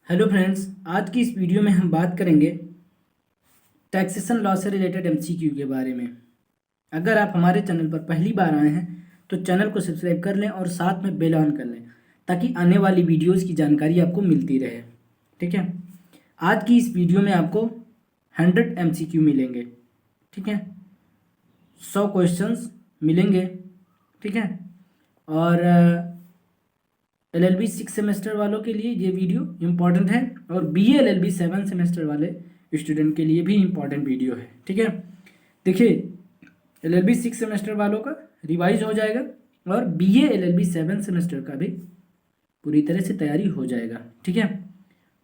Hello friends, आज की इस वीडियो में हम बात करेंगे टैक्सेशन लॉ से रिलेटेड एमसीक्यू के बारे में। अगर आप हमारे चैनल पर पहली बार आए हैं तो चैनल को सब्सक्राइब कर लें और साथ में बेल ऑन कर लें ताकि आने वाली वीडियोस की जानकारी आपको मिलती रहे। ठीक है, आज की इस वीडियो में आपको 100 एमसीक्यू मिलेंगे। ठीक है, 100 क्वेश्चंस मिलेंगे। ठीक है, और एलएलबी 6 सेमेस्टर वालों के लिए ये वीडियो इम्पॉर्टेंट है और बीए एलएलबी 7 सेमेस्टर वाले स्टूडेंट के लिए भी इम्पॉर्टेंट वीडियो है। ठीक है, देखिए एलएलबी 6 सेमेस्टर वालों का रिवाइज हो जाएगा और बीए एलएलबी 7 सेमेस्टर का भी पूरी तरह से तैयारी हो जाएगा। ठीक है,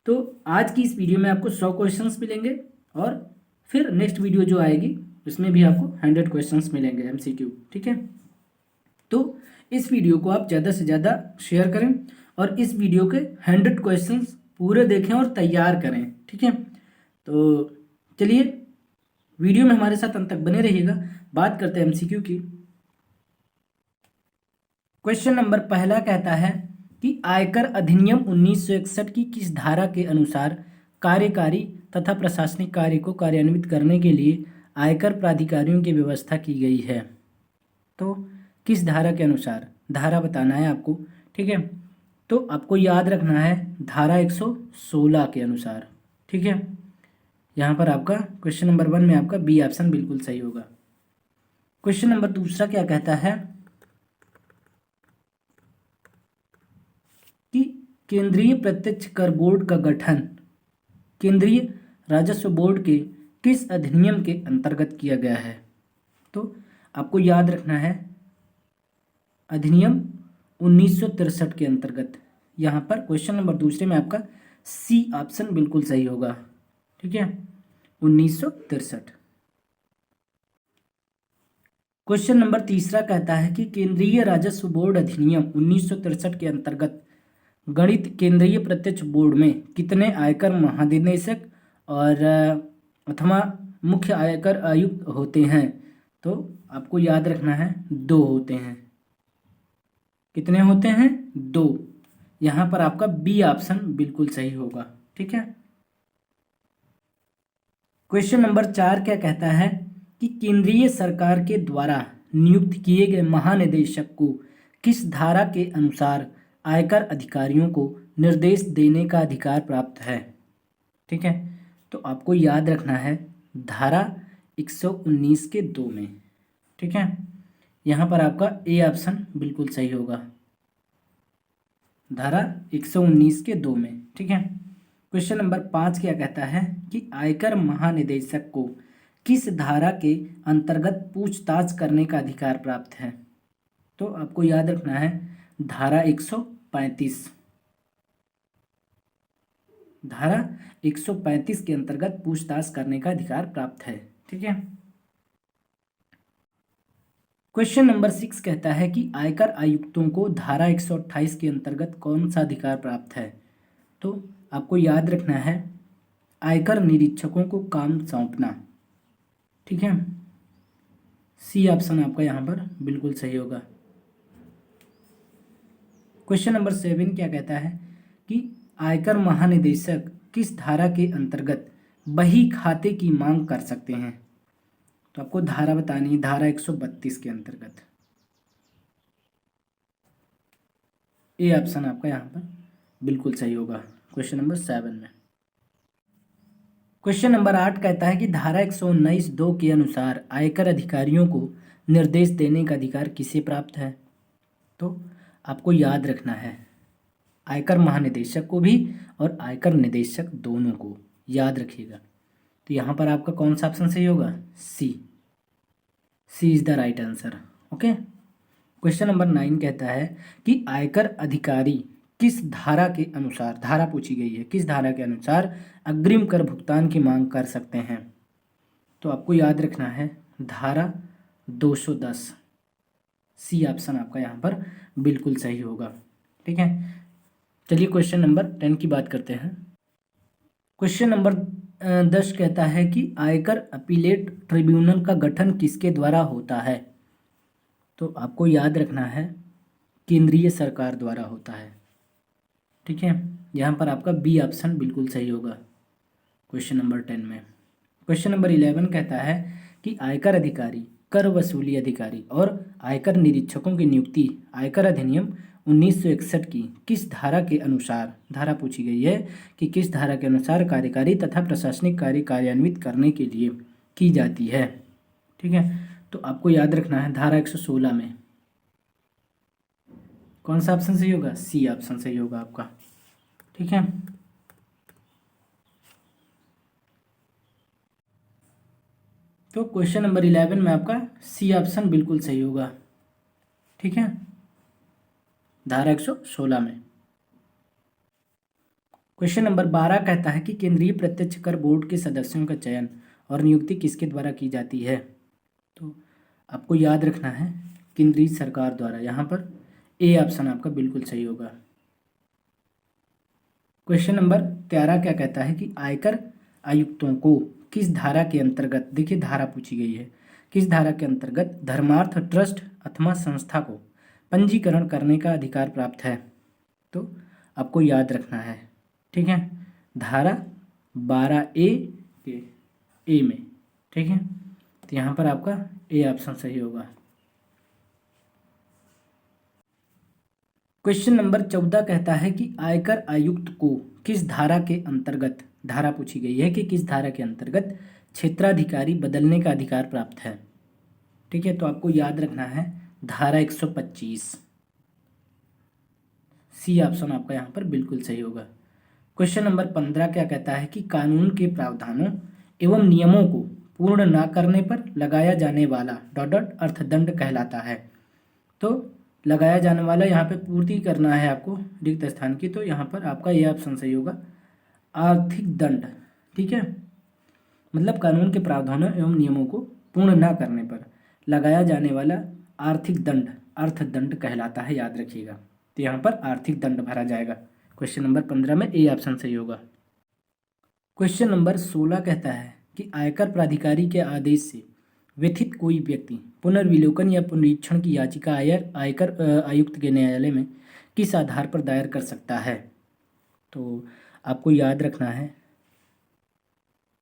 तो आज की इस वीडियो में आपको 100 क्वेश्चंस मिलेंगे और फिर नेक्स्ट वीडियो जो आएगी उसमें भी आपको 100 क्वेश्चंस मिलेंगे एमसीक्यू। ठीक है, तो इस वीडियो को आप ज़्यादा से ज़्यादा शेयर करें और इस वीडियो के 100 क्वेश्चंस पूरे देखें और तैयार करें। ठीक है, तो चलिए वीडियो में हमारे साथ अंत तक बने रहिएगा। बात करते हैं एमसीक्यू की। क्वेश्चन नंबर पहला कहता है कि आयकर अधिनियम 1961 की किस धारा के अनुसार कार्यकारी तथा प्रशासनिक कार्य को कार्यान्वित करने के लिए आयकर प्राधिकारियों की व्यवस्था की गई है। तो किस धारा के अनुसार, धारा बताना है आपको। ठीक है, तो आपको याद रखना है धारा 116 के अनुसार। ठीक है, यहाँ पर आपका क्वेश्चन नंबर 1 में आपका बी ऑप्शन बिल्कुल सही होगा। क्वेश्चन नंबर दूसरा क्या कहता है कि केंद्रीय प्रत्यक्ष कर बोर्ड का गठन केंद्रीय राजस्व बोर्ड के किस अधिनियम के अंतर्गत किया गया है। तो आपको याद रखना है अधिनियम 1963 के अंतर्गत। यहाँ पर क्वेश्चन नंबर दूसरे में आपका सी ऑप्शन बिल्कुल सही होगा। ठीक है, 1963। क्वेश्चन नंबर तीसरा कहता है कि केंद्रीय राजस्व बोर्ड अधिनियम 1963 के अंतर्गत गणित केंद्रीय प्रत्यक्ष बोर्ड में कितने आयकर महानिदेशक और अथवा मुख्य आयकर आयुक्त होते हैं। तो आपको याद रखना है 2 होते हैं। कितने होते हैं? 2। यहाँ पर आपका बी ऑप्शन बिल्कुल सही होगा। ठीक है, क्वेश्चन नंबर 4 क्या कहता है कि केंद्रीय सरकार के द्वारा नियुक्त किए गए महानिदेशक को किस धारा के अनुसार आयकर अधिकारियों को निर्देश देने का अधिकार प्राप्त है। ठीक है, तो आपको याद रखना है धारा 119 के 2 में। ठीक है, यहाँ पर आपका ए ऑप्शन बिल्कुल सही होगा, धारा 119 के 2 में। ठीक है, क्वेश्चन नंबर 5 क्या कहता है कि आयकर महानिदेशक को किस धारा के अंतर्गत पूछताछ करने का अधिकार प्राप्त है। तो आपको याद रखना है धारा 135। धारा 135 के अंतर्गत पूछताछ करने का अधिकार प्राप्त है। ठीक है, क्वेश्चन नंबर 6 कहता है कि आयकर आयुक्तों को धारा 128 के अंतर्गत कौन सा अधिकार प्राप्त है। तो आपको याद रखना है आयकर निरीक्षकों को काम सौंपना। ठीक है, सी ऑप्शन आपका यहाँ पर बिल्कुल सही होगा। क्वेश्चन नंबर 7 क्या कहता है कि आयकर महानिदेशक किस धारा के अंतर्गत बही खाते की मांग कर सकते हैं। तो आपको धारा बतानी है, धारा 132 के अंतर्गत। ए ऑप्शन आपका यहाँ पर बिल्कुल सही होगा क्वेश्चन नंबर 7 में। क्वेश्चन नंबर 8 कहता है कि धारा 119(2) के अनुसार आयकर अधिकारियों को निर्देश देने का अधिकार किसे प्राप्त है। तो आपको याद रखना है आयकर महानिदेशक को भी और आयकर निदेशक दोनों को याद रखिएगा। तो यहाँ पर आपका कौन सा ऑप्शन सही होगा? C is the right answer. Okay, question number 9 कहता है कि आयकर अधिकारी किस धारा के अनुसार, धारा पूछी गई है, किस धारा के अनुसार अग्रिम कर भुगतान की मांग कर सकते हैं। तो आपको याद रखना है धारा 210। सी ऑप्शन आपका यहाँ पर बिल्कुल सही होगा। ठीक है, चलिए क्वेश्चन नंबर 10 की बात करते हैं। क्वेश्चन नंबर 10 कहता है कि आयकर अपीलेट ट्रिब्यूनल का गठन किसके द्वारा होता है। तो आपको याद रखना है केंद्रीय सरकार द्वारा होता है। ठीक है, यहाँ पर आपका बी ऑप्शन बिल्कुल सही होगा क्वेश्चन नंबर 10 में। क्वेश्चन नंबर 11 कहता है कि आयकर अधिकारी, कर वसूली अधिकारी और आयकर निरीक्षकों की नियुक्ति आयकर अधिनियम 1961 की किस धारा के अनुसार, धारा पूछी गई है कि किस धारा के अनुसार कार्यकारी तथा प्रशासनिक कार्य कार्यान्वित करने के लिए की जाती है। ठीक है, तो आपको याद रखना है धारा 116 में कौन सा ऑप्शन सही होगा, सी ऑप्शन सही होगा आपका। ठीक है, तो क्वेश्चन नंबर 11 में आपका सी ऑप्शन बिल्कुल सही होगा। ठीक है, धारा 116 में। क्वेश्चन नंबर 12 कहता है कि केंद्रीय प्रत्यक्ष कर बोर्ड के सदस्यों का चयन और नियुक्ति किसके द्वारा की जाती है। तो आपको याद रखना है केंद्रीय सरकार द्वारा, यहाँ पर ए ऑप्शन आपका बिल्कुल सही होगा। क्वेश्चन नंबर 13 क्या कहता है कि आयकर आयुक्तों को किस धारा के अंतर्गत, देखिए धारा पूछी गई है, किस धारा के अंतर्गत धर्मार्थ ट्रस्ट अथवा संस्था को पंजीकरण करने का अधिकार प्राप्त है। तो आपको याद रखना है, ठीक है, धारा 12A के ए में। ठीक है, तो यहाँ पर आपका ए ऑप्शन सही होगा। क्वेश्चन नंबर 14 कहता है कि आयकर आयुक्त को किस धारा के अंतर्गत, धारा पूछी गई है कि किस धारा के अंतर्गत क्षेत्राधिकारी बदलने का अधिकार प्राप्त है। ठीक है, तो आपको याद रखना है धारा 125, सी ऑप्शन आपका यहाँ पर बिल्कुल सही होगा। क्वेश्चन नंबर 15 क्या कहता है कि कानून के प्रावधानों एवं नियमों को पूर्ण न करने पर लगाया जाने वाला डॉट डॉट अर्थदंड कहलाता है। तो लगाया जाने वाला यहाँ पे पूर्ति करना है आपको रिक्त स्थान की, तो यहाँ पर आपका ये ऑप्शन सही होगा, आर्थिक दंड। ठीक है, मतलब कानून के प्रावधानों एवं नियमों को पूर्ण न करने पर लगाया जाने वाला आर्थिक दंड अर्थदंड कहलाता है, याद रखिएगा। तो यहाँ पर आर्थिक दंड भरा जाएगा। क्वेश्चन नंबर 15 में ए ऑप्शन सही होगा। क्वेश्चन नंबर 16 कहता है कि आयकर प्राधिकारी के आदेश से व्यथित कोई व्यक्ति पुनर्विलोकन या पुनरीक्षण की याचिका आयकर आयुक्त के न्यायालय में किस आधार पर दायर कर सकता है। तो आपको याद रखना है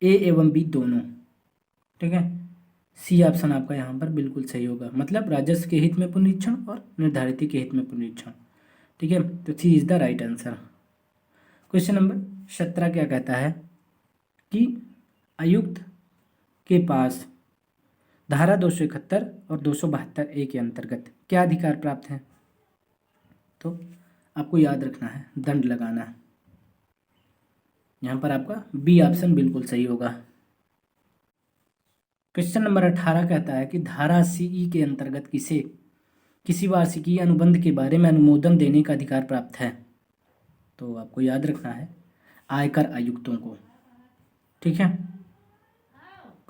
ए एवं बी दोनों। ठीक है, सी ऑप्शन आपका यहाँ पर बिल्कुल सही होगा, मतलब राजस्व के हित में पुनरीक्षण और निर्धारित के हित में पुनरीक्षण। ठीक है, तो C is the right answer. Question number 17 क्या कहता है कि आयुक्त के पास धारा 271 और 272A के अंतर्गत क्या अधिकार प्राप्त है। तो आपको याद रखना है दंड लगाना, यहाँ पर आपका बी ऑप्शन बिल्कुल सही होगा। क्वेश्चन नंबर 18 कहता है कि धारा CE के अंतर्गत किसी वार्षिकीय अनुबंध के बारे में अनुमोदन देने का अधिकार प्राप्त है। तो आपको याद रखना है आयकर आयुक्तों को। ठीक है,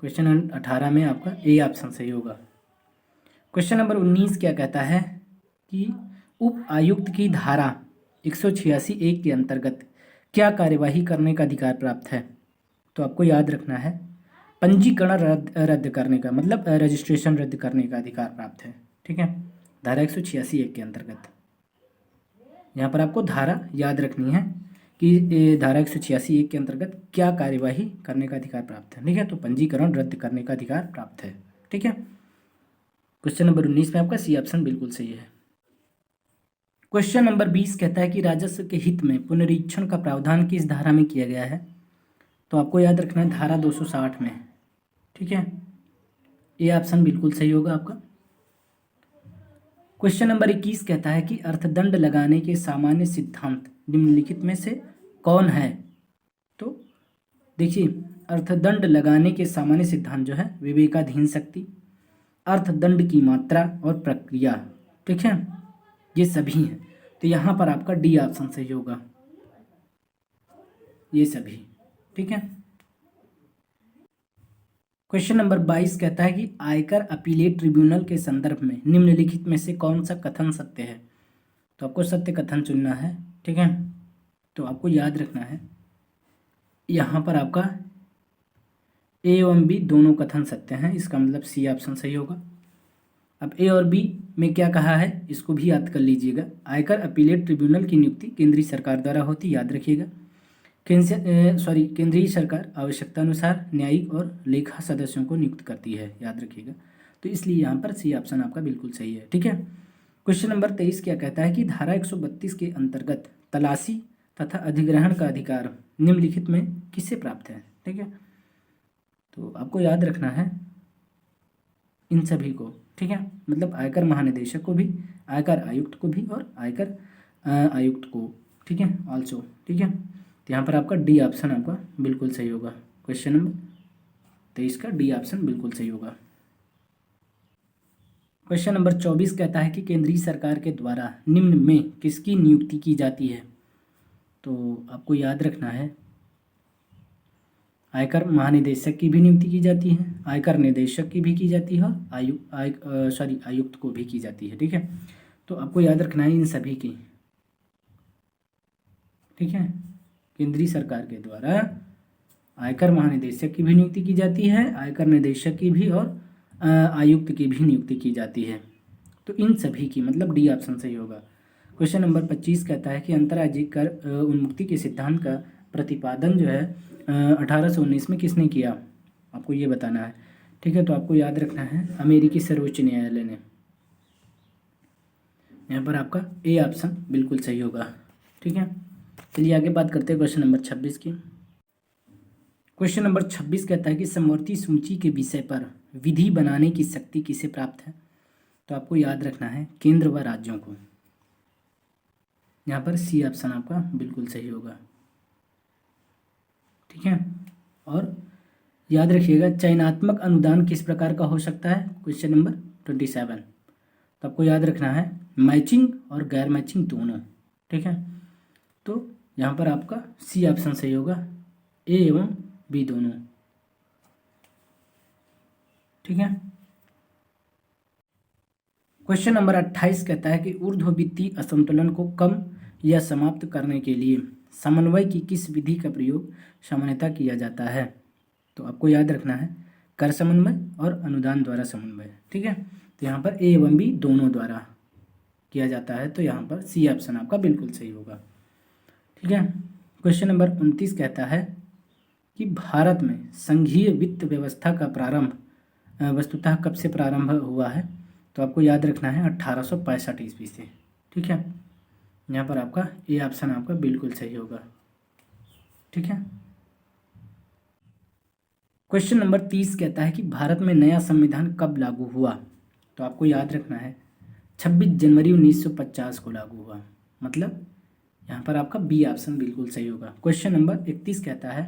क्वेश्चन 18 में आपका ए ऑप्शन सही होगा। क्वेश्चन नंबर 19 क्या कहता है कि उप आयुक्त की धारा 186(1) के अंतर्गत क्या कार्यवाही करने का अधिकार प्राप्त है। तो आपको याद रखना है पंजीकरण रद्द करने का, मतलब रजिस्ट्रेशन रद्द करने का अधिकार प्राप्त है। ठीक है, धारा 186(1) के अंतर्गत। यहाँ पर आपको धारा याद रखनी है कि धारा 186(1) के अंतर्गत क्या कार्यवाही करने का अधिकार प्राप्त है। ठीक है, तो पंजीकरण रद्द करने का अधिकार प्राप्त है। ठीक है, क्वेश्चन नंबर 19 में आपका सी ऑप्शन बिल्कुल सही है। क्वेश्चन नंबर 20 कहता है कि राजस्व के हित में पुनरीक्षण का प्रावधान किस धारा में किया गया है। तो आपको याद रखना है धारा 260 में। ठीक है, ये ऑप्शन बिल्कुल सही होगा आपका। क्वेश्चन नंबर 21 कहता है कि अर्थदंड लगाने के सामान्य सिद्धांत निम्नलिखित में से कौन है। तो देखिए अर्थदंड लगाने के सामान्य सिद्धांत जो है विवेकाधीन शक्ति, अर्थदंड की मात्रा और प्रक्रिया। ठीक है, ये सभी हैं, तो यहाँ पर आपका डी ऑप्शन सही होगा, ये सभी। ठीक है, क्वेश्चन नंबर 22 कहता है कि आयकर अपीलेट ट्रिब्यूनल के संदर्भ में निम्नलिखित में से कौन सा कथन सत्य है। तो आपको सत्य कथन चुनना है। ठीक है, तो आपको याद रखना है यहाँ पर आपका ए एवं बी दोनों कथन सत्य हैं, इसका मतलब सी ऑप्शन सही होगा। अब ए और बी में क्या कहा है इसको भी याद कर लीजिएगा। आयकर अपीलेट ट्रिब्यूनल की नियुक्ति केंद्रीय सरकार द्वारा होती, याद रखिएगा। केंद्रीय सरकार आवश्यकतानुसार न्यायिक और लेखा सदस्यों को नियुक्त करती है, याद रखिएगा। तो इसलिए यहाँ पर सी ऑप्शन आपका बिल्कुल सही है, ठीक है। क्वेश्चन नंबर 23 क्या कहता है कि धारा 132 के अंतर्गत तलाशी तथा अधिग्रहण का अधिकार निम्नलिखित में किससे प्राप्त है, ठीक है। तो आपको याद रखना है इन सभी को, ठीक है, मतलब आयकर महानिदेशक को भी, आयकर आयुक्त को भी और आयकर आयुक्त को, ठीक है, ऑल्सो, ठीक है। तो यहाँ पर आपका डी ऑप्शन आपका बिल्कुल सही होगा। क्वेश्चन नंबर 23 का डी ऑप्शन बिल्कुल सही होगा। क्वेश्चन नंबर 24 कहता है कि केंद्रीय सरकार के द्वारा निम्न में किसकी नियुक्ति की जाती है। तो आपको याद रखना है आयकर महानिदेशक की भी नियुक्ति की जाती है, आयकर निदेशक की भी की जाती है और आयुक्त को भी की जाती है, ठीक है। तो आपको याद रखना है इन सभी की, ठीक है। केंद्रीय सरकार के द्वारा आयकर महानिदेशक की भी नियुक्ति की जाती है, आयकर निदेशक की भी और आयुक्त की भी नियुक्ति की जाती है। तो इन सभी की, मतलब डी ऑप्शन सही होगा। क्वेश्चन नंबर 25 कहता है कि अंतर्राज्यीय कर उन्मुक्ति के सिद्धांत का प्रतिपादन जो है 1819 में किसने किया, आपको ये बताना है, ठीक है। तो आपको याद रखना है अमेरिकी सर्वोच्च न्यायालय ने। यहाँ पर आपका ए ऑप्शन बिल्कुल सही होगा, ठीक है। चलिए आगे बात करते हैं क्वेश्चन नंबर 26 की। क्वेश्चन नंबर 26 कहता है कि समवर्ती सूची के विषय पर विधि बनाने की शक्ति किसे प्राप्त है। तो आपको याद रखना है केंद्र व राज्यों को। यहाँ पर सी ऑप्शन आपका बिल्कुल सही होगा, ठीक है। और याद रखिएगा चयनात्मक अनुदान किस प्रकार का हो सकता है, क्वेश्चन नंबर 27। तो आपको याद रखना है मैचिंग और गैर मैचिंग दोनों, ठीक है। तो यहाँ पर आपका सी ऑप्शन सही होगा, ए एवं बी दोनों, ठीक है। क्वेश्चन नंबर 28 कहता है कि ऊर्ध्ववित्तीय असंतुलन को कम या समाप्त करने के लिए समन्वय की किस विधि का प्रयोग सामान्यतः किया जाता है। तो आपको याद रखना है कर समन्वय और अनुदान द्वारा समन्वय, ठीक है। तो यहाँ पर ए एवं बी दोनों द्वारा किया जाता है, तो यहाँ पर सी ऑप्शन आपका बिल्कुल सही होगा, ठीक है। क्वेश्चन नंबर 29 कहता है कि भारत में संघीय वित्त व्यवस्था का प्रारंभ वस्तुतः कब से प्रारंभ हुआ है। तो आपको याद रखना है 1865 ईस्वी से, ठीक है। यहाँ पर आपका ए ऑप्शन आपका बिल्कुल सही होगा, ठीक है। क्वेश्चन नंबर 30 कहता है कि भारत में नया संविधान कब लागू हुआ। तो आपको याद रखना है 26 जनवरी 1950 को लागू हुआ, मतलब यहाँ पर आपका बी ऑप्शन बिल्कुल सही होगा। क्वेश्चन नंबर 31 कहता है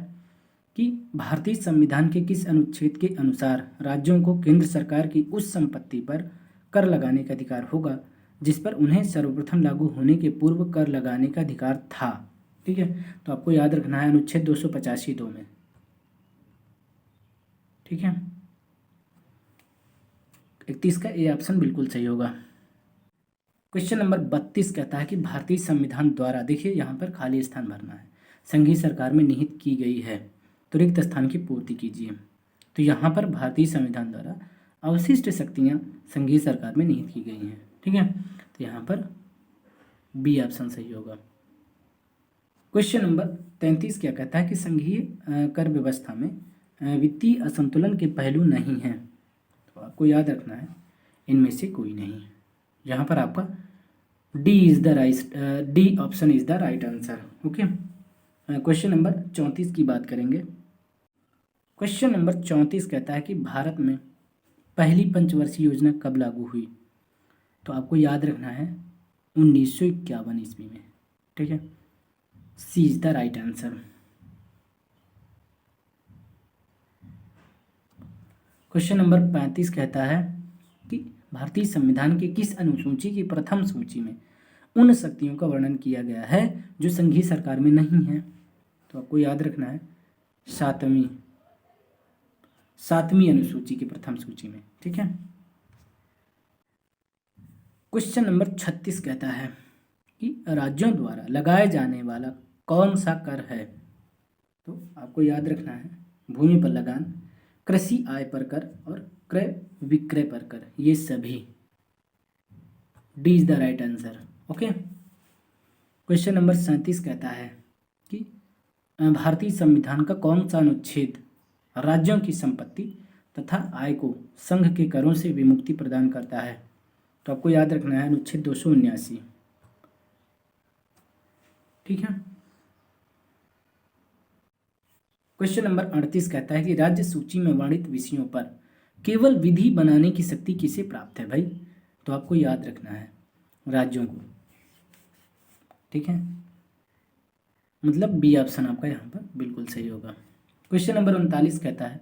कि भारतीय संविधान के किस अनुच्छेद के अनुसार राज्यों को केंद्र सरकार की उस संपत्ति पर कर लगाने का अधिकार होगा जिस पर उन्हें सर्वप्रथम लागू होने के पूर्व कर लगाने का अधिकार था, ठीक है। तो आपको याद रखना है अनुच्छेद 285(2) में, ठीक है। 31 का ए ऑप्शन बिल्कुल सही होगा। क्वेश्चन नंबर 32 कहता है कि भारतीय संविधान द्वारा, देखिए यहाँ पर खाली स्थान भरना है, संघीय सरकार में निहित की गई है तो रिक्त स्थान की पूर्ति कीजिए। तो यहाँ पर भारतीय संविधान द्वारा अवशिष्ट शक्तियाँ संघीय सरकार में निहित की गई हैं, ठीक है। तो यहाँ पर बी ऑप्शन सही होगा। क्वेश्चन नंबर 33 क्या कहता है कि संघीय कर व्यवस्था में वित्तीय असंतुलन के पहलू नहीं हैं। तो आपको याद रखना है इनमें से कोई नहीं। यहाँ पर आपका D option is the right answer, okay. Question number 34 की बात करेंगे। क्वेश्चन नंबर 34 कहता है कि भारत में पहली पंचवर्षीय योजना कब लागू हुई। तो आपको याद रखना है 1951 ईस्वी में, ठीक है। C is the right answer. Question number 35 कहता है कि भारतीय संविधान के किस अनुसूची की प्रथम सूची में उन शक्तियों का वर्णन किया गया है जो संघीय सरकार में नहीं है। तो आपको याद रखना है सातवीं अनुसूची की प्रथम सूची में, ठीक है। क्वेश्चन नंबर 36 कहता है कि राज्यों द्वारा लगाए जाने वाला कौन सा कर है। तो आपको याद रखना है भूमि पर लगान, कृषि आय पर कर और क्रय विक्रय पर कर, ये सभी, D is the right answer. Okay, question number 37 कहता है कि भारतीय संविधान का कौन सा अनुच्छेद राज्यों की संपत्ति तथा आय को संघ के करों से विमुक्ति प्रदान करता है? तो आपको याद रखना है अनुच्छेद 279। ठीक है। क्वेश्चन नंबर 38 कहता है कि राज्य सूची में वर्णित विषयों पर केवल विधि बनाने की शक्ति किसे प्राप्त है भाई? तो आपको याद रखना है राज्यों को। ठीक है, मतलब बी ऑप्शन आपका यहाँ पर बिल्कुल सही होगा। क्वेश्चन नंबर 39 कहता है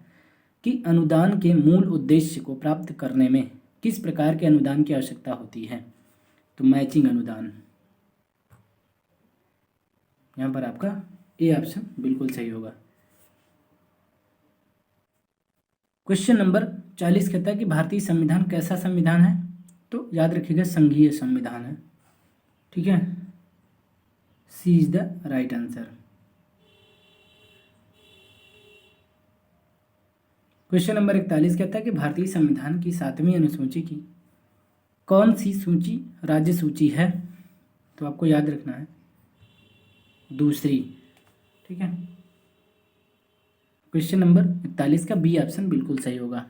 कि अनुदान के मूल उद्देश्य को प्राप्त करने में किस प्रकार के अनुदान की आवश्यकता होती है? तो मैचिंग अनुदान। यहाँ पर आपका ए ऑप्शन बिल्कुल सही होगा। क्वेश्चन नंबर 40 कहता है कि भारतीय संविधान कैसा संविधान है? तो याद रखिएगा संघीय संविधान है। ठीक है, C is the right answer. Question number 41 कहता है कि भारतीय संविधान की 7वीं अनुसूची की कौन सी सूची राज्य सूची है? तो आपको याद रखना है दूसरी। ठीक है, क्वेश्चन नंबर 41 का बी ऑप्शन बिल्कुल सही होगा।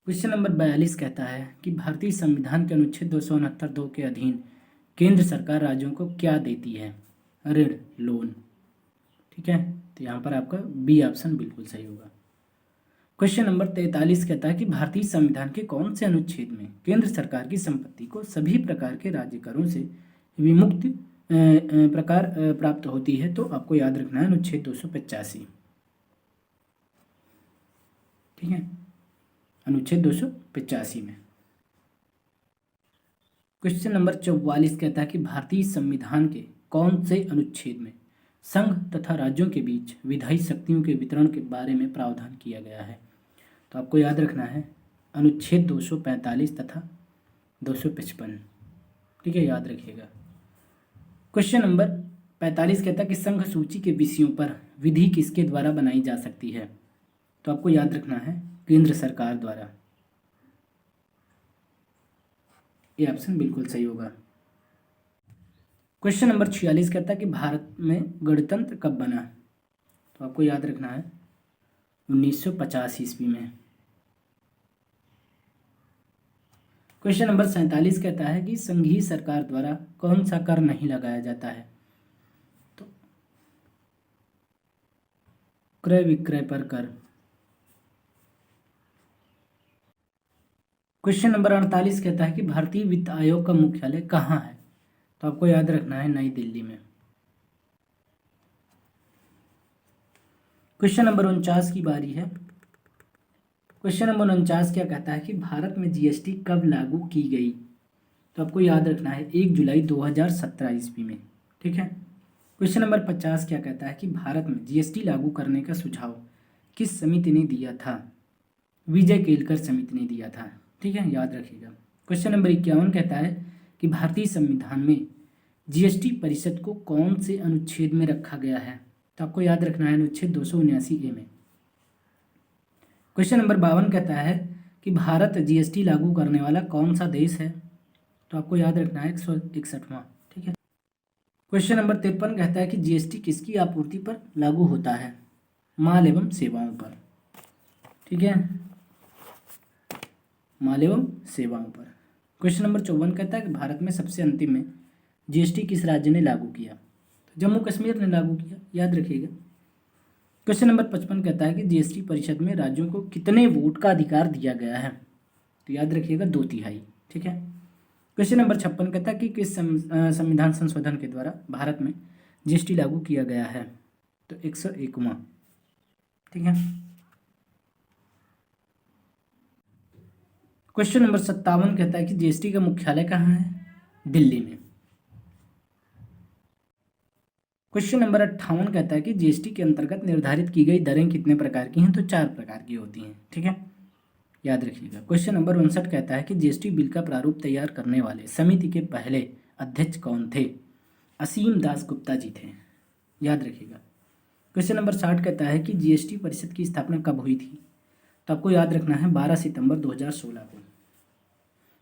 क्वेश्चन नंबर 42 कहता है कि भारतीय संविधान के अनुच्छेद 269(2) के अधीन केंद्र सरकार राज्यों को क्या देती है? ऋण, लोन। ठीक है, तो यहाँ पर आपका बी ऑप्शन बिल्कुल सही होगा। क्वेश्चन नंबर 43 कहता है कि भारतीय संविधान के कौन से अनुच्छेद में केंद्र सरकार की संपत्ति को सभी प्रकार के राज्य करों से विमुक्त प्रकार प्राप्त होती है? तो आपको याद रखना है अनुच्छेद 285। ठीक है, अनुच्छेद 285 में। क्वेश्चन नंबर 44 कहता है कि भारतीय संविधान के कौन से अनुच्छेद में संघ तथा राज्यों के बीच विधायी शक्तियों के वितरण के बारे में प्रावधान किया गया है? तो आपको याद रखना है अनुच्छेद 245 तथा 255। ठीक है, याद रखिएगा। क्वेश्चन नंबर 45 कहता है कि संघ सूची के विषयों पर विधि किसके द्वारा बनाई जा सकती है? तो आपको याद रखना है केंद्र सरकार द्वारा। ये ऑप्शन बिल्कुल सही होगा। क्वेश्चन नंबर 46 कहता है कि भारत में गणतंत्र कब बना? तो आपको याद रखना है 1950 ईस्वी में। क्वेश्चन नंबर 47 कहता है कि संघीय सरकार द्वारा कौन सा कर नहीं लगाया जाता है? तो क्रय विक्रय पर कर। क्वेश्चन नंबर 48 कहता है कि भारतीय वित्त आयोग का मुख्यालय कहाँ है? तो आपको याद रखना है नई दिल्ली में। क्वेश्चन नंबर 49 की बारी है। क्वेश्चन नंबर 49 क्या कहता है कि भारत में जीएसटी कब लागू की गई? तो आपको याद रखना है 1 जुलाई 2017 ईस्वी में। ठीक है, क्वेश्चन नंबर 50 क्या कहता है कि भारत में जीएसटी लागू करने का सुझाव किस समिति ने दिया था? विजय केलकर समिति ने दिया था। ठीक है, याद रखिएगा। क्वेश्चन नंबर 51 कहता है कि भारतीय संविधान में जीएसटी परिषद को कौन से अनुच्छेद में रखा गया है? तो आपको याद रखना है अनुच्छेद 279A में। क्वेश्चन नंबर 52 कहता है कि भारत जीएसटी लागू करने वाला कौन सा देश है? तो आपको याद रखना है 161वां। ठीक है, क्वेश्चन नंबर 53 कहता है कि जीएसटी किसकी आपूर्ति पर लागू होता है? माल एवं सेवाओं पर। ठीक है, माल एवं सेवाओं पर। क्वेश्चन नंबर 54 कहता है कि भारत में सबसे अंतिम में जीएसटी किस राज्य ने लागू किया? तो जम्मू कश्मीर ने लागू किया, याद रखिएगा। क्वेश्चन नंबर 55 कहता है कि जीएसटी परिषद में राज्यों को कितने वोट का अधिकार दिया गया है? तो याद रखिएगा 2/3। ठीक है, क्वेश्चन नंबर 56 कहता है कि किस संविधान संशोधन के द्वारा भारत में जीएसटी लागू किया गया है? तो 101वां। ठीक है, क्वेश्चन नंबर 57 कहता है कि जीएसटी का मुख्यालय कहाँ है? दिल्ली में। क्वेश्चन नंबर 58 कहता है कि जीएसटी के अंतर्गत निर्धारित की गई दरें कितने प्रकार की हैं? तो 4 प्रकार की होती हैं। ठीक है, याद रखिएगा। क्वेश्चन नंबर 59 कहता है कि जीएसटी बिल का प्रारूप तैयार करने वाले समिति के पहले अध्यक्ष कौन थे? असीम दास गुप्ता जी थे, याद रखिएगा। क्वेश्चन नंबर 60 कहता है कि जीएसटी परिषद की स्थापना कब हुई थी? तो आपको याद रखना है 12 सितंबर 2016 को।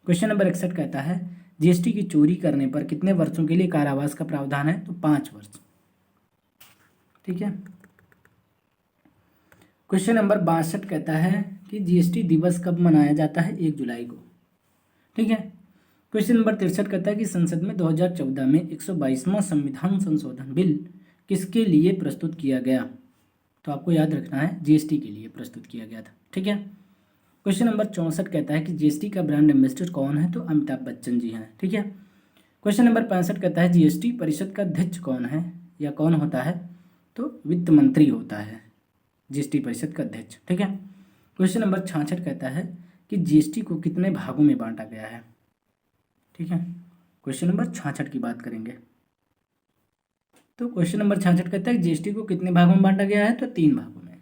क्वेश्चन नंबर 61 कहता है जीएसटी की चोरी करने पर कितने वर्षों के लिए कारावास का प्रावधान है? तो 5 वर्ष। ठीक है। क्वेश्चन नंबर 62 कहता है कि जीएसटी दिवस कब मनाया जाता है? 1 जुलाई को। ठीक है। क्वेश्चन नंबर 63 कहता है कि संसद में 2014 में 122वां संविधान संशोधन बिल किसके लिए प्रस्तुत किया गया? तो आपको याद रखना है जीएसटी के लिए प्रस्तुत किया गया था। ठीक है। क्वेश्चन नंबर 64 कहता है कि जीएसटी का ब्रांड एम्बेसडर कौन है? तो अमिताभ बच्चन जी हैं। ठीक है। क्वेश्चन नंबर 65 कहता है जीएसटी परिषद का अध्यक्ष कौन है या कौन होता है? तो वित्त मंत्री होता है जीएसटी परिषद का अध्यक्ष। ठीक है। क्वेश्चन नंबर 66 कहता है कि जीएसटी को कितने भागों में बांटा गया है? ठीक है। क्वेश्चन नंबर 66 की बात करेंगे। तो क्वेश्चन नंबर 66 कहता है जीएसटी को कितने भागों में बांटा गया है? तो 3 भागों में।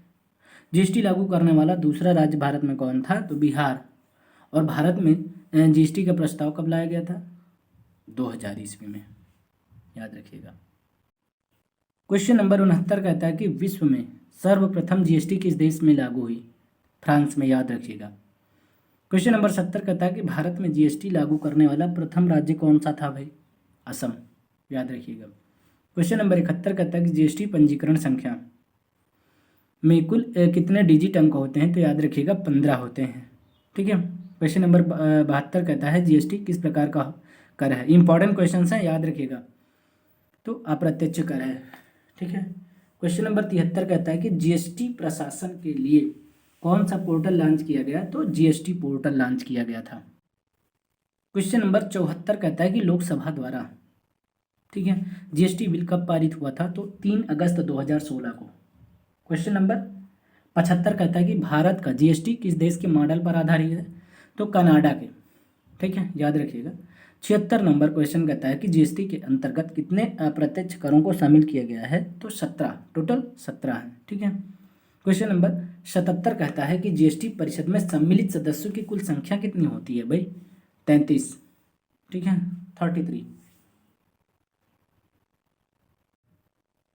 जीएसटी लागू करने वाला दूसरा राज्य भारत में कौन था? तो बिहार। और भारत में जीएसटी का प्रस्ताव कब लाया गया था? 2000 ईस्वी में, याद रखिएगा। क्वेश्चन नंबर 69 कहता है कि विश्व में सर्वप्रथम जीएसटी किस देश में लागू हुई? फ्रांस में, याद रखिएगा। क्वेश्चन नंबर 70 कहता है कि भारत में जीएसटी लागू करने वाला प्रथम राज्य कौन सा था? भाई असम, याद रखिएगा। क्वेश्चन नंबर 71 कहता है कि जीएसटी पंजीकरण संख्या में कुल कितने डिजिट अंक होते हैं? तो याद रखिएगा 15 होते हैं। ठीक है। क्वेश्चन नंबर 72 कहता है जीएसटी किस प्रकार का कर है? इंपॉर्टेंट क्वेश्चन है, याद रखिएगा। तो अप्रत्यक्ष कर है। ठीक है। क्वेश्चन नंबर 73 कहता है कि जीएसटी प्रशासन के लिए कौन सा पोर्टल लॉन्च किया गया? तो जीएसटी पोर्टल लॉन्च किया गया था। क्वेश्चन नंबर 74 कहता है कि लोकसभा द्वारा, ठीक है, जीएसटी बिल कब पारित हुआ था? तो 3 अगस्त 2016 को। क्वेश्चन नंबर 75 कहता है कि भारत का जीएसटी किस देश के मॉडल पर आधारित है? तो कनाडा के। ठीक है, याद रखिएगा। 76 नंबर क्वेश्चन कहता है कि जीएसटी के अंतर्गत कितने अप्रत्यक्ष करों को शामिल किया गया है? तो 17, टोटल 17 है। ठीक है। क्वेश्चन नंबर 77 कहता है कि जीएसटी परिषद में सम्मिलित सदस्यों की कुल संख्या कितनी होती है? भाई 33। ठीक है, 33।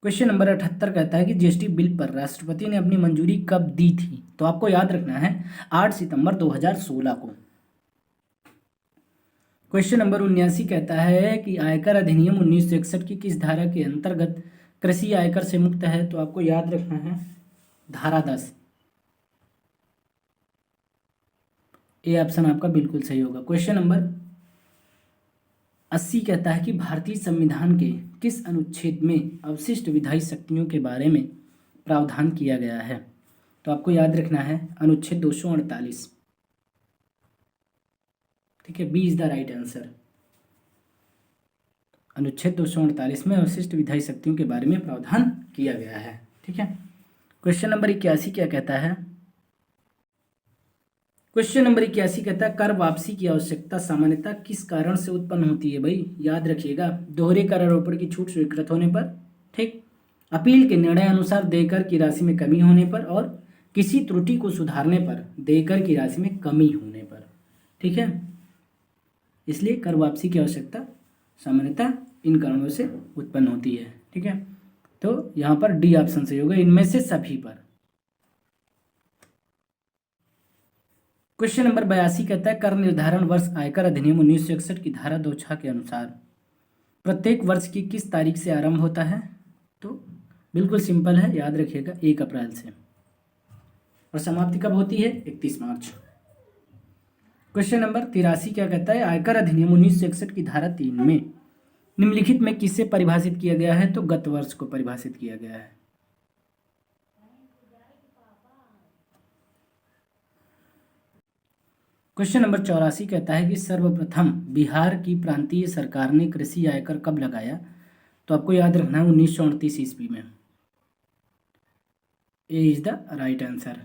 क्वेश्चन नंबर 78 कहता है कि जीएसटी बिल पर राष्ट्रपति ने अपनी मंजूरी कब दी थी? तो आपको याद रखना है 8 सितंबर 2016 को। क्वेश्चन नंबर 79 कहता है कि आयकर अधिनियम 1961 की किस धारा के अंतर्गत कृषि आयकर से मुक्त है? तो आपको याद रखना है धारा 10। ए ऑप्शन आपका बिल्कुल सही होगा। क्वेश्चन नंबर 80 कहता है कि भारतीय संविधान के किस अनुच्छेद में अवशिष्ट विधायी शक्तियों के बारे में प्रावधान किया गया है? तो आपको याद रखना है अनुच्छेद 248। ठीक है, B is the right answer. अनुच्छेद 248 में अवशिष्ट विधायी शक्तियों के बारे में प्रावधान किया गया है। ठीक है। क्वेश्चन नंबर 81 क्या कहता है? क्वेश्चन नंबर 81 कहता है कर वापसी की आवश्यकता सामान्यतः किस कारण से उत्पन्न होती है? भाई याद रखिएगा, दोहरे कर आरोपण की छूट स्वीकृत होने पर, ठीक, अपील के निर्णय अनुसार देयकर की राशि में कमी होने पर, और किसी त्रुटि को सुधारने पर देयकर की राशि में कमी होने पर। ठीक है, इसलिए कर वापसी की आवश्यकता सामान्यतः इन कारणों से उत्पन्न होती है। ठीक है, तो यहाँ पर डी ऑप्शन सही होगा, इनमें से सभी पर। क्वेश्चन नंबर 82 कहता है कर निर्धारण वर्ष आयकर अधिनियम 1961 की धारा 2(6) के अनुसार प्रत्येक वर्ष की किस तारीख से आरंभ होता है? तो बिल्कुल सिंपल है, याद रखिएगा 1 अप्रैल से, और समाप्ति कब होती है? 31 मार्च। क्वेश्चन नंबर 83 क्या कहता है आयकर अधिनियम 1961 की धारा 3 में निम्नलिखित में किससे परिभाषित किया गया है? तो गत वर्ष को परिभाषित किया गया है। क्वेश्चन नंबर 84 कहता है कि सर्वप्रथम बिहार की प्रांतीय सरकार ने कृषि आयकर कब लगाया? तो आपको याद रखना है 1938 ईस्वी में। A is the right answer.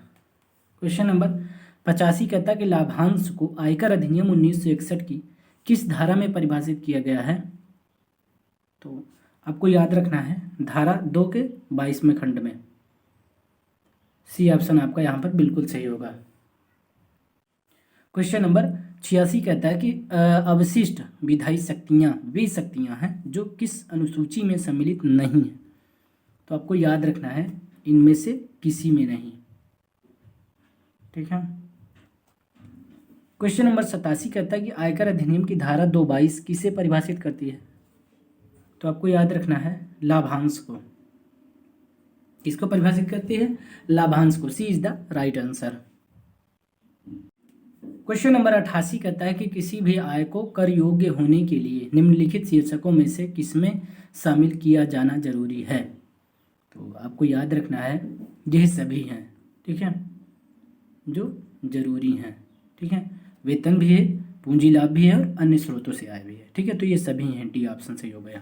Question number 85 कहता है कि लाभांश को आयकर अधिनियम 1961 की किस धारा में परिभाषित किया गया है? तो आपको याद रखना है धारा 2 के 22वें खंड में। सी ऑप्शन आपका यहाँ पर बिल्कुल सही होगा। क्वेश्चन नंबर 86 कहता है कि अवशिष्ट विधायी शक्तियाँ वे शक्तियाँ हैं जो किस अनुसूची में सम्मिलित नहीं है? तो आपको याद रखना है इनमें से किसी में नहीं। ठीक है। क्वेश्चन नंबर 87 कहता है कि आयकर अधिनियम की धारा 222 किसे परिभाषित करती है? तो आपको याद रखना है लाभांश को। किसको परिभाषित करती है? लाभांश को। C is the right answer. Question number 88 कहता है कि किसी भी आय को कर योग्य होने के लिए निम्नलिखित शीर्षकों में से किसमें शामिल किया जाना जरूरी है? तो आपको याद रखना है यह सभी हैं, ठीक है, जो जरूरी हैं, ठीक है। वेतन भी है, पूंजी लाभ भी है और अन्य स्रोतों से आय भी है, ठीक है। तो ये सभी हैं, डी ऑप्शन सही हो गया।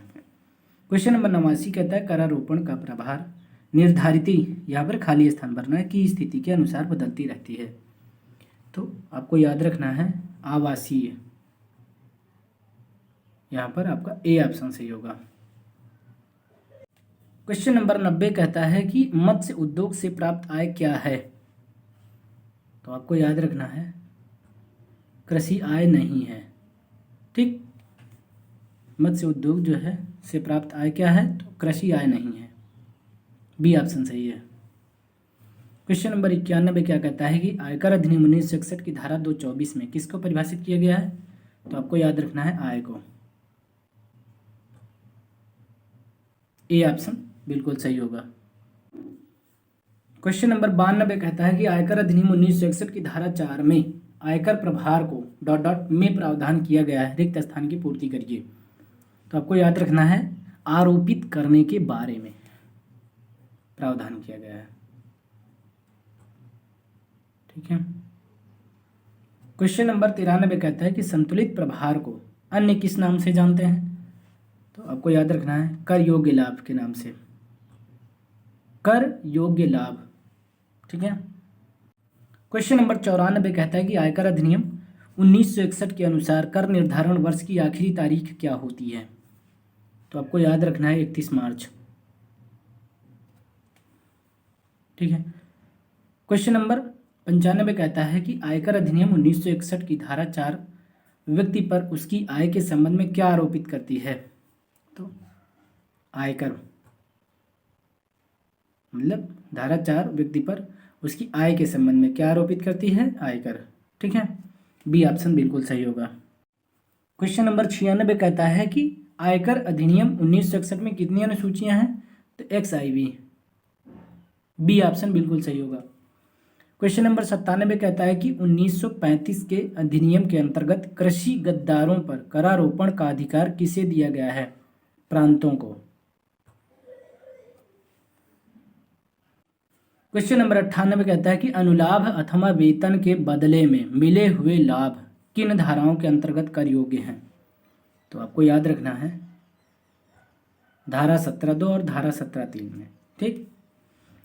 क्वेश्चन नंबर 89 कहता है करारोपण का प्रभार निर्धारित यहाँ पर खाली स्थान भरना की स्थिति के अनुसार बदलती रहती है। तो आपको याद रखना है आवासीय, यहाँ पर आपका ए ऑप्शन सही होगा। क्वेश्चन नंबर 90 कहता है कि मत्स्य उद्योग से प्राप्त आय क्या है? तो आपको याद रखना है कृषि आय नहीं है, ठीक। मत्स्य उद्योग जो है से प्राप्त आय क्या है? तो कृषि आय नहीं है, बी ऑप्शन सही है। क्वेश्चन नंबर 91 क्या कहता है कि आयकर अधिनियम 1961 की धारा 224 में किसको परिभाषित किया गया है? तो आपको याद रखना है आय को। ए ऑप्शन बिल्कुल सही होगा। क्वेश्चन नंबर 92 कहता है कि आयकर अधिनियम 1961 की धारा 4 में आयकर प्रभार को ... में प्रावधान किया गया है, रिक्त स्थान की पूर्ति करिए। तो आपको याद रखना है आरोपित करने के बारे में प्रावधान किया गया है, ठीक है। क्वेश्चन नंबर 93 कहता है कि संतुलित प्रभार को अन्य किस नाम से जानते हैं? तो आपको याद रखना है कर योग्य लाभ के नाम से, कर योग्य लाभ, ठीक है। क्वेश्चन नंबर 94 कहता है कि आयकर अधिनियम 1961 के अनुसार कर निर्धारण वर्ष की आखिरी तारीख क्या होती है? तो आपको याद रखना है 31 मार्च, ठीक है। क्वेश्चन नंबर 95 कहता है कि आयकर अधिनियम 1961 की धारा 4 व्यक्ति पर उसकी आय के संबंध में क्या आरोपित करती है? तो आयकर, मतलब धारा 4 व्यक्ति पर उसकी आय के संबंध में क्या आरोपित करती है? आयकर, ठीक है। बी ऑप्शन बिल्कुल सही होगा। क्वेश्चन नंबर 96 कहता है कि आयकर अधिनियम 1961 में कितनी अनुसूचियां हैं? तो XIV, बी ऑप्शन बिल्कुल सही होगा। क्वेश्चन नंबर 97 कहता है कि 1935 के अधिनियम के अंतर्गत कृषि गद्दारों पर करारोपण का अधिकार किसे दिया गया है? प्रांतों को। क्वेश्चन नंबर 98 कहता है कि अनुलाभ अथवा वेतन के बदले में मिले हुए लाभ किन धाराओं के अंतर्गत कर योग्य हैं? तो आपको याद रखना है धारा 17(2) और धारा 17(3) में, ठीक।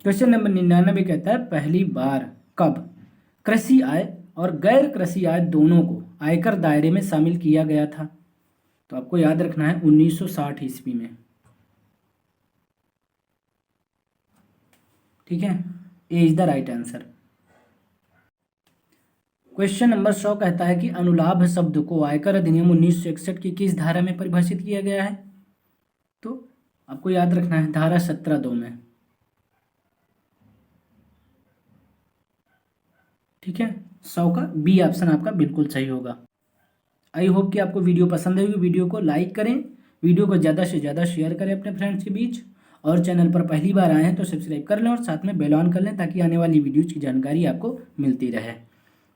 क्वेश्चन नंबर 99 कहता है पहली बार कब कृषि आय और गैर कृषि आय दोनों को आयकर दायरे में शामिल किया गया था? तो आपको याद रखना है 1960 ईस्वी में, ठीक है। A is the right answer. Question number 100 कहता है कि अनुलाभ शब्द को आयकर अधिनियम 1961 की किस धारा में परिभाषित किया गया है? तो आपको याद रखना है धारा 17(2) में, ठीक है। 100 का बी ऑप्शन आपका बिल्कुल सही होगा। आई होप कि आपको वीडियो पसंद आएगी। वीडियो को लाइक करें, वीडियो को ज़्यादा से ज़्यादा शेयर करें अपने फ्रेंड्स के बीच, और चैनल पर पहली बार आए हैं तो सब्सक्राइब कर लें और साथ में बेल ऑन कर लें ताकि आने वाली वीडियोज़ की जानकारी आपको मिलती रहे,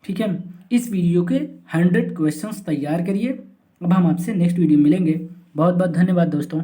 ठीक है। इस वीडियो के 100 क्वेश्चंस तैयार करिए। अब हम आपसे नेक्स्ट वीडियो मिलेंगे। बहुत बहुत धन्यवाद दोस्तों।